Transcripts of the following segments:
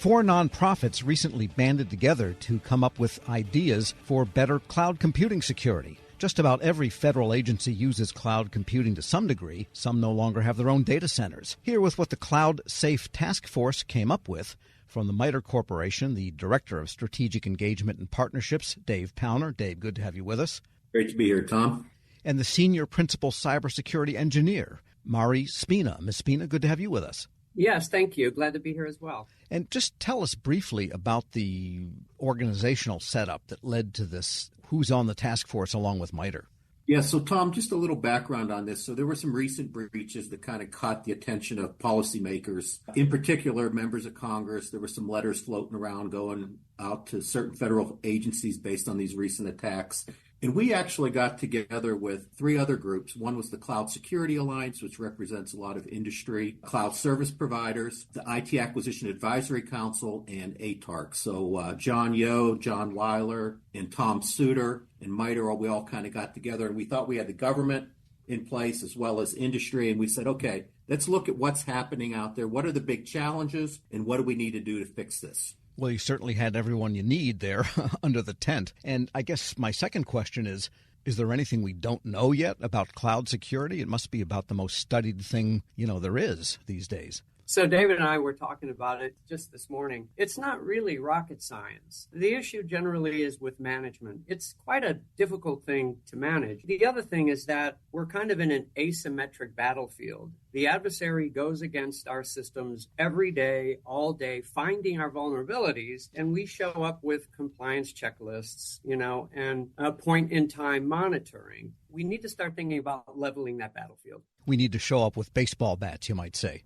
4 nonprofits recently banded together to come up with ideas for better cloud computing security. Just about every federal agency uses cloud computing to some degree. Some no longer have their own data centers. Here with what the Cloud Safe Task Force came up with. From the MITRE Corporation, the Director of Strategic Engagement and Partnerships, Dave Powner. Dave, good to have you with us. Great to be here, Tom. And the Senior Principal Cybersecurity Engineer, Mari Spina. Ms. Spina, good to have you with us. Yes, thank you. Glad to be here as well. And just tell us briefly about the organizational setup that led to this. Who's on the task force along with MITRE? Yeah, so Tom, just a little background on this. So there were some recent breaches that kind of caught the attention of policymakers, in particular members of Congress. There were some letters floating around going out to certain federal agencies based on these recent attacks. And we actually got together with 3 other groups. One was the Cloud Security Alliance, which represents a lot of industry, cloud service providers, the IT Acquisition Advisory Council, and ATARC. So John Yo, John Weiler, and Tom Suter and MITRE, we all kind of got together, and we thought we had the government in place as well as industry. And we said, okay, let's look at what's happening out there. What are the big challenges, and what do we need to do to fix this? Well, you certainly had everyone you need there under the tent. And I guess my second question is there anything we don't know yet about cloud security? It must be about the most studied thing, there is these days. So David and I were talking about it just this morning. It's not really rocket science. The issue generally is with management. It's quite a difficult thing to manage. The other thing is that we're kind of in an asymmetric battlefield. The adversary goes against our systems every day, all day, finding our vulnerabilities, and we show up with compliance checklists, and a point-in-time monitoring. We need to start thinking about leveling that battlefield. We need to show up with baseball bats, you might say.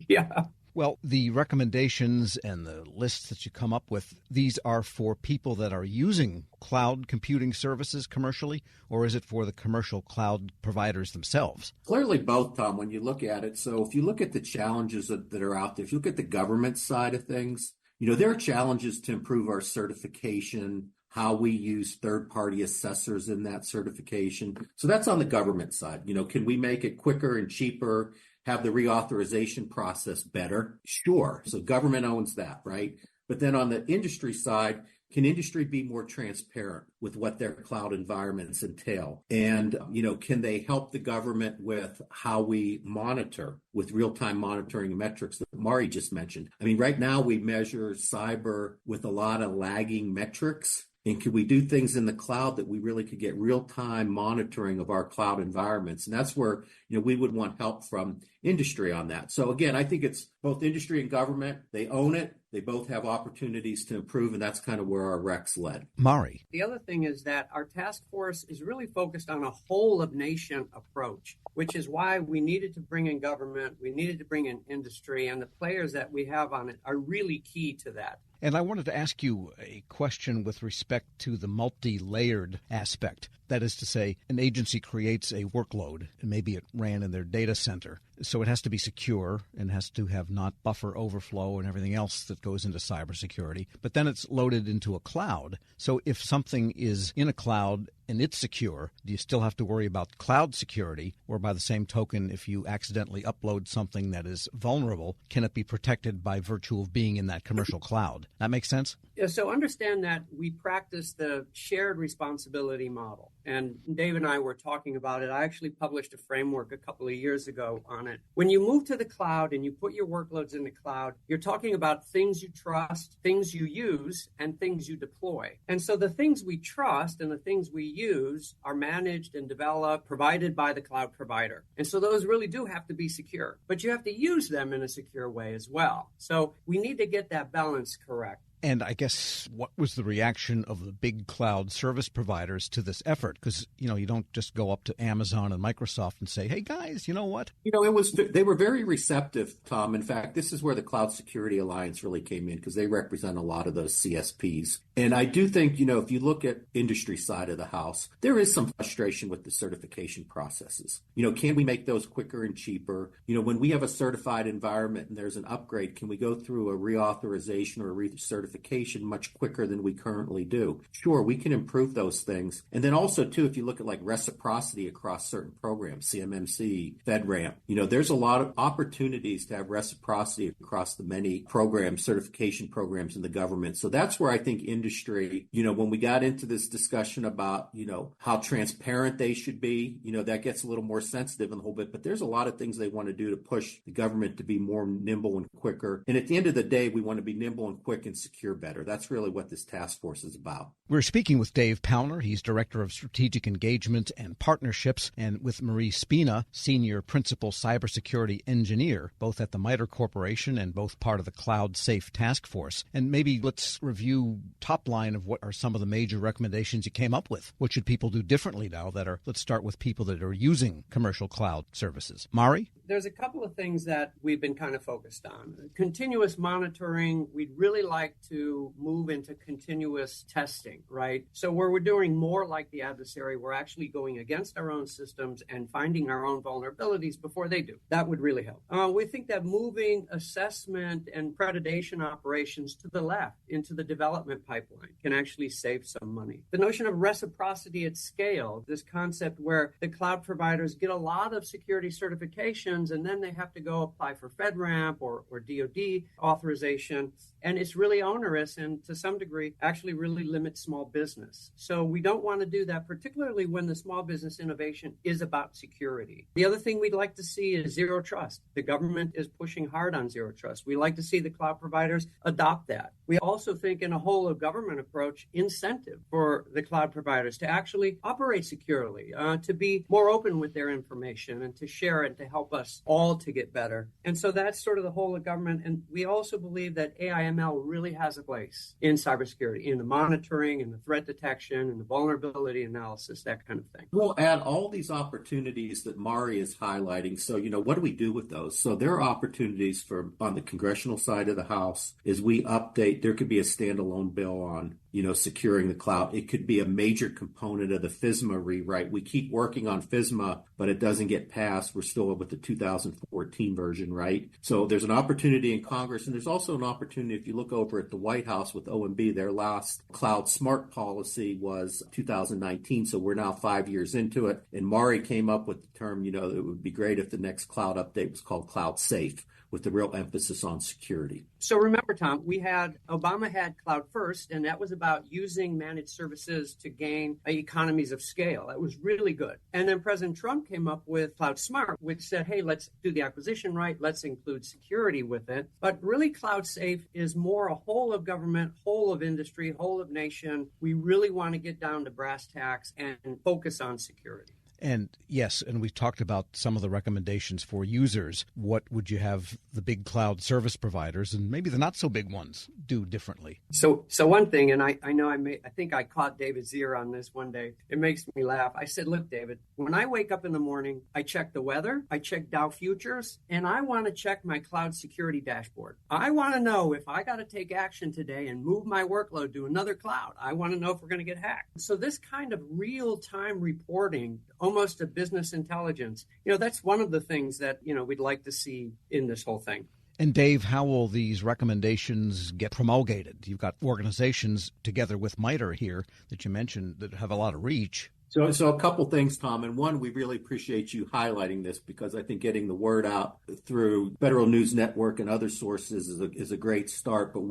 Yeah. Well, the recommendations and the lists that you come up with, these are for people that are using cloud computing services commercially, or is it for the commercial cloud providers themselves? Clearly both, Tom, when you look at it. So if you look at the challenges that are out there, if you look at the government side of things, there are challenges to improve our certification, how we use third-party assessors in that certification. So that's on the government side. Can we make it quicker and cheaper, have the reauthorization process better? Sure. So government owns that, right? But then on the industry side, can industry be more transparent with what their cloud environments entail? And, can they help the government with how we monitor with real-time monitoring metrics that Mari just mentioned? I mean, right now we measure cyber with a lot of lagging metrics. And could we do things in the cloud that we really could get real-time monitoring of our cloud environments? And that's where, we would want help from industry on that. So again, I think it's both industry and government. They own it. They both have opportunities to improve, and that's kind of where our RECs led. Mari. The other thing is that our task force is really focused on a whole-of-nation approach, which is why we needed to bring in government, we needed to bring in industry, and the players that we have on it are really key to that. And I wanted to ask you a question with respect to the multi-layered aspect. That is to say, an agency creates a workload, and maybe it ran in their data center. So it has to be secure and has to have not buffer overflow and everything else that goes into cybersecurity. But then it's loaded into a cloud. So if something is in a cloud and it's secure, do you still have to worry about cloud security? Or by the same token, if you accidentally upload something that is vulnerable, can it be protected by virtue of being in that commercial cloud? That makes sense? Yeah, so understand that we practice the shared responsibility model. And Dave and I were talking about it. I actually published a framework a couple of years ago on it. When you move to the cloud and you put your workloads in the cloud, you're talking about things you trust, things you use, and things you deploy. And so the things we trust and the things we use are managed and developed, provided by the cloud provider. And so those really do have to be secure, but you have to use them in a secure way as well. So we need to get that balance correct. And I guess what was the reaction of the big cloud service providers to this effort? Because, you don't just go up to Amazon and Microsoft and say, hey, guys, you know what? They were very receptive, Tom. In fact, this is where the Cloud Security Alliance really came in because they represent a lot of those CSPs. And I do think, if you look at industry side of the house, there is some frustration with the certification processes. Can we make those quicker and cheaper? When we have a certified environment and there's an upgrade, can we go through a reauthorization or a recertification certification much quicker than we currently do. Sure, we can improve those things. And then also, too, if you look at like reciprocity across certain programs, CMMC, FedRAMP, there's a lot of opportunities to have reciprocity across the many programs, certification programs in the government. So that's where I think industry, when we got into this discussion about, how transparent they should be, that gets a little more sensitive in the whole bit. But there's a lot of things they want to do to push the government to be more nimble and quicker. And at the end of the day, we want to be nimble and quick and secure better. That's really what this task force is about. We're speaking with Dave Powner. He's Director of Strategic Engagement and Partnerships, and with Marie Spina, Senior Principal Cybersecurity Engineer, both at the MITRE Corporation and both part of the Cloud Safe Task Force. And maybe let's review top line of what are some of the major recommendations you came up with. What should people do differently now let's start with people that are using commercial cloud services. Mari? There's a couple of things that we've been kind of focused on. Continuous monitoring, we'd really like to move into continuous testing, right? So where we're doing more like the adversary, we're actually going against our own systems and finding our own vulnerabilities before they do. That would really help. We think that moving assessment and predation operations to the left into the development pipeline can actually save some money. The notion of reciprocity at scale, this concept where the cloud providers get a lot of security certifications and then they have to go apply for FedRAMP or DoD authorization. And it's really onerous and to some degree actually really limits small business. So we don't want to do that, particularly when the small business innovation is about security. The other thing we'd like to see is zero trust. The government is pushing hard on zero trust. We like to see the cloud providers adopt that. We also think in a whole of government approach, incentive for the cloud providers to actually operate securely, to be more open with their information and to share it to help us all to get better. And so that's sort of the whole of government. And we also believe that AI/ML really has a place in cybersecurity, in the monitoring, in the threat detection, in the vulnerability analysis, that kind of thing. We'll add all these opportunities that Mari is highlighting. So, what do we do with those? So there are opportunities on the congressional side of the House as we update. There could be a standalone bill on, securing the cloud. It could be a major component of the FISMA rewrite. We keep working on FISMA, but it doesn't get passed. We're still with the 2014 version, right? So there's an opportunity in Congress, and there's also an opportunity if you look over at the White House with OMB. Their last cloud smart policy was 2019, so we're now 5 years into it. And Mari came up with the term, it would be great if the next cloud update was called Cloud Safe, with the real emphasis on security. So remember, Tom, Obama had Cloud First, and that was about using managed services to gain economies of scale. That was really good. And then President Trump came up with Cloud Smart, which said, hey, let's do the acquisition right. Let's include security with it. But really, Cloud Safe is more a whole of government, whole of industry, whole of nation. We really want to get down to brass tacks and focus on security. And yes, and we've talked about some of the recommendations for users. What would you have the big cloud service providers and maybe the not so big ones do differently? So one thing, and I know I think I caught David's ear on this one day. It makes me laugh. I said, look, David, when I wake up in the morning, I check the weather, I check Dow futures, and I want to check my cloud security dashboard. I want to know if I got to take action today and move my workload to another cloud. I want to know if we're going to get hacked. So this kind of real-time reporting, almost a business intelligence, that's one of the things that, we'd like to see in this whole thing. And Dave, how will these recommendations get promulgated? You've got organizations together with MITRE here that you mentioned that have a lot of reach. So a couple things, Tom. And one, we really appreciate you highlighting this because I think getting the word out through Federal News Network and other sources is a great start. But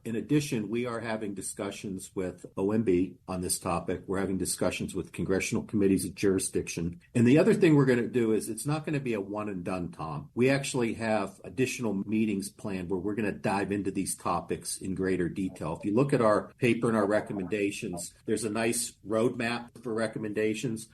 in addition, we are having discussions with OMB on this topic. We're having discussions with congressional committees of jurisdiction. And the other thing we're going to do is it's not going to be a one and done, Tom. We actually have additional meetings planned where we're going to dive into these topics in greater detail. If you look at our paper and our recommendations, there's a nice roadmap for recommendations,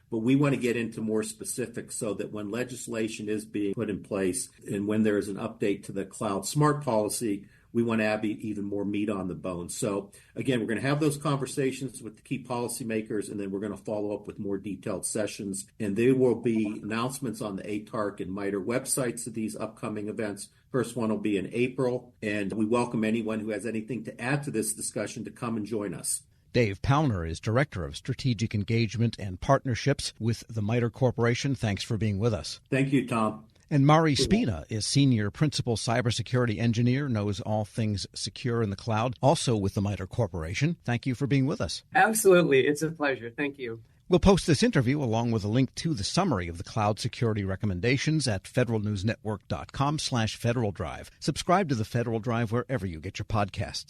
but we want to get into more specifics so that when legislation is being put in place and when there is an update to the Cloud Smart policy, we want to have even more meat on the bone. So again, we're going to have those conversations with the key policymakers, and then we're going to follow up with more detailed sessions. And there will be announcements on the ATARC and MITRE websites of these upcoming events. First one will be in April, and we welcome anyone who has anything to add to this discussion to come and join us. Dave Powner is Director of Strategic Engagement and Partnerships with the MITRE Corporation. Thanks for being with us. Thank you, Tom. And Mari Spina is Senior Principal Cybersecurity Engineer, knows all things secure in the cloud, also with the MITRE Corporation. Thank you for being with us. Absolutely. It's a pleasure. Thank you. We'll post this interview along with a link to the summary of the cloud security recommendations at federalnewsnetwork.com/Federal Drive. Subscribe to the Federal Drive wherever you get your podcasts.